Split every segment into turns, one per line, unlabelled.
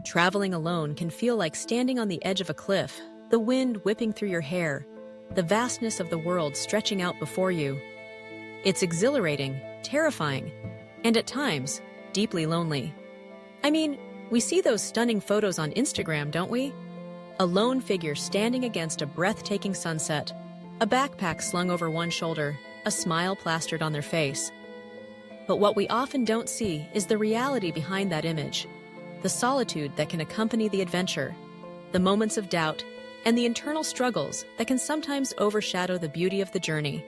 Traveling alone can feel like standing on the edge of a cliff, the wind whipping through your hair, the vastness of the world stretching out before you. It's exhilarating, terrifying, and at times, deeply lonely. I mean, we see those stunning photos on Instagram, don't we? A lone figure standing against a breathtaking sunset, a backpack slung over one shoulder, a smile plastered on their face. But what we often don't see is the reality behind that image, the solitude that can accompany the adventure, the moments of doubt, and the internal struggles that can sometimes overshadow the beauty of the journey.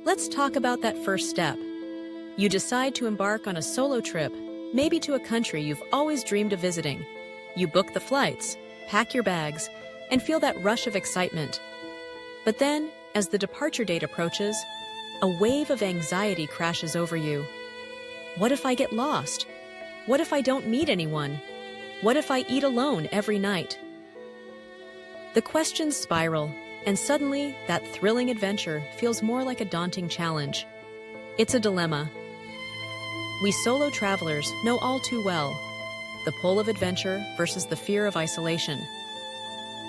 Let's talk about that first step. You decide to embark on a solo trip, maybe to a country you've always dreamed of visiting. You book the flights, pack your bags, and feel that rush of excitement. But then, as the departure date approaches, a wave of anxiety crashes over you. What if I get lost? What if I don't meet anyone? What if I eat alone every night? The questions spiral, and suddenly that thrilling adventure feels more like a daunting challenge. It's a dilemma. We solo travelers know all too well the pull of adventure versus the fear of isolation.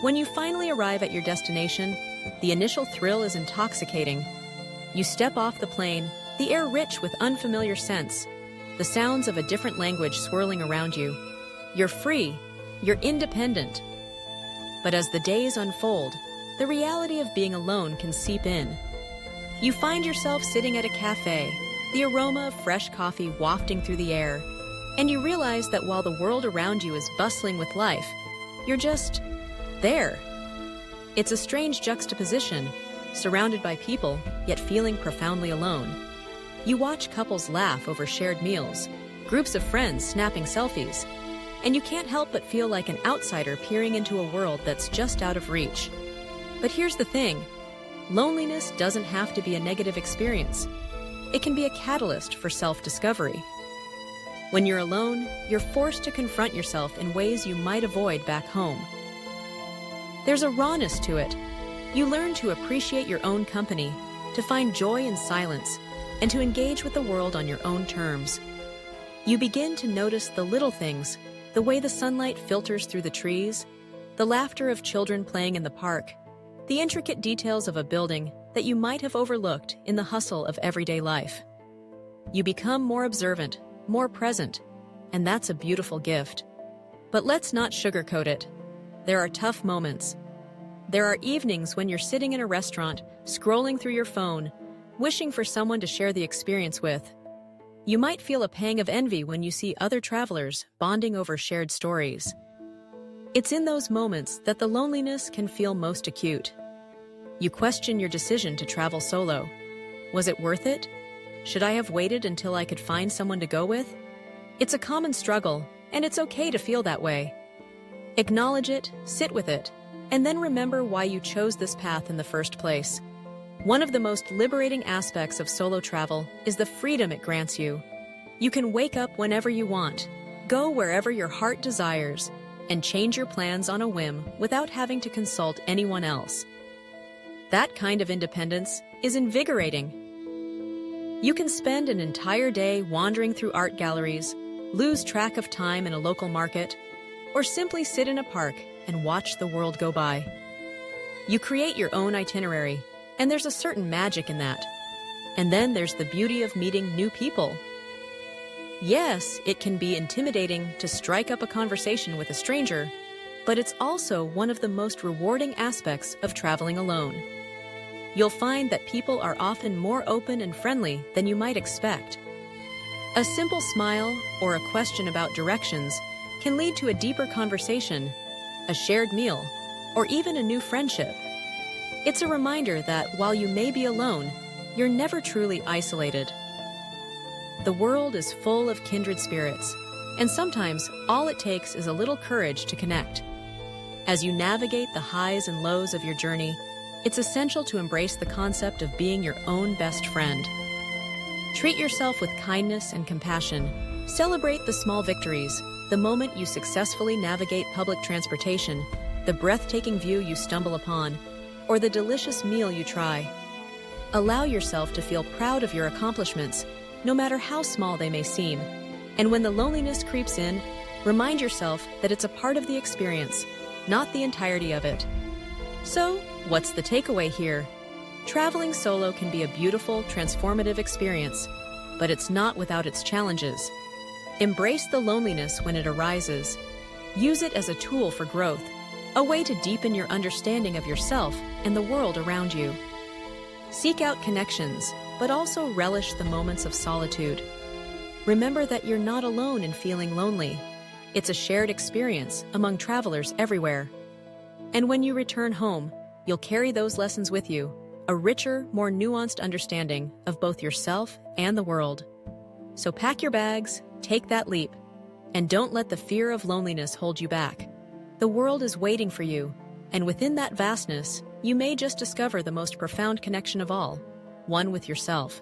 When you finally arrive at your destination, the initial thrill is intoxicating. You step off the plane, the air rich with unfamiliar scents, the sounds of a different language swirling around you. You're free, you're independent. But as the days unfold, the reality of being alone can seep in. You find yourself sitting at a cafe, the aroma of fresh coffee wafting through the air, and you realize that while the world around you is bustling with life, you're just there. It's a strange juxtaposition, surrounded by people, yet feeling profoundly alone. You watch couples laugh over shared meals, groups of friends snapping selfies, and you can't help but feel like an outsider peering into a world that's just out of reach. But here's the thing, loneliness doesn't have to be a negative experience. It can be a catalyst for self-discovery. When you're alone, you're forced to confront yourself in ways you might avoid back home. There's a rawness to it. You learn to appreciate your own company, to find joy in silence, and to engage with the world on your own terms. You begin to notice the little things, the way the sunlight filters through the trees, the laughter of children playing in the park, the intricate details of a building that you might have overlooked in the hustle of everyday life. You become more observant, more present, and that's a beautiful gift. But let's not sugarcoat it. There are tough moments. There are evenings when you're sitting in a restaurant, scrolling through your phone, wishing for someone to share the experience with. You might feel a pang of envy when you see other travelers bonding over shared stories. It's in those moments that the loneliness can feel most acute. You question your decision to travel solo. Was it worth it? Should I have waited until I could find someone to go with? It's a common struggle, and it's okay to feel that way. Acknowledge it, sit with it, and then remember why you chose this path in the first place. One of the most liberating aspects of solo travel is the freedom it grants you. You can wake up whenever you want, go wherever your heart desires, and change your plans on a whim without having to consult anyone else. That kind of independence is invigorating. You can spend an entire day wandering through art galleries, lose track of time in a local market, or simply sit in a park and watch the world go by. You create your own itinerary, and there's a certain magic in that. And then there's the beauty of meeting new people. Yes, it can be intimidating to strike up a conversation with a stranger, but it's also one of the most rewarding aspects of traveling alone. You'll find that people are often more open and friendly than you might expect. A simple smile or a question about directions can lead to a deeper conversation, a shared meal, or even a new friendship. It's a reminder that while you may be alone, you're never truly isolated. The world is full of kindred spirits, and sometimes all it takes is a little courage to connect. As you navigate the highs and lows of your journey, it's essential to embrace the concept of being your own best friend. Treat yourself with kindness and compassion. Celebrate the small victories, the moment you successfully navigate public transportation, the breathtaking view you stumble upon, or the delicious meal you try. Allow yourself to feel proud of your accomplishments, no matter how small they may seem. And when the loneliness creeps in, Remind yourself that it's a part of the experience, not the entirety of it. So, what's the takeaway here? Traveling solo can be a beautiful, transformative experience, but it's not without its challenges. Embrace the loneliness when it arises. Use it as a tool for growth, a way to deepen your understanding of yourself and the world around you. Seek out connections, but also relish the moments of solitude. Remember that you're not alone in feeling lonely. It's a shared experience among travelers everywhere. And when you return home, you'll carry those lessons with you, a richer, more nuanced understanding of both yourself and the world. So pack your bags, take that leap, and don't let the fear of loneliness hold you back. The world is waiting for you, and within that vastness, you may just discover the most profound connection of all, one with yourself.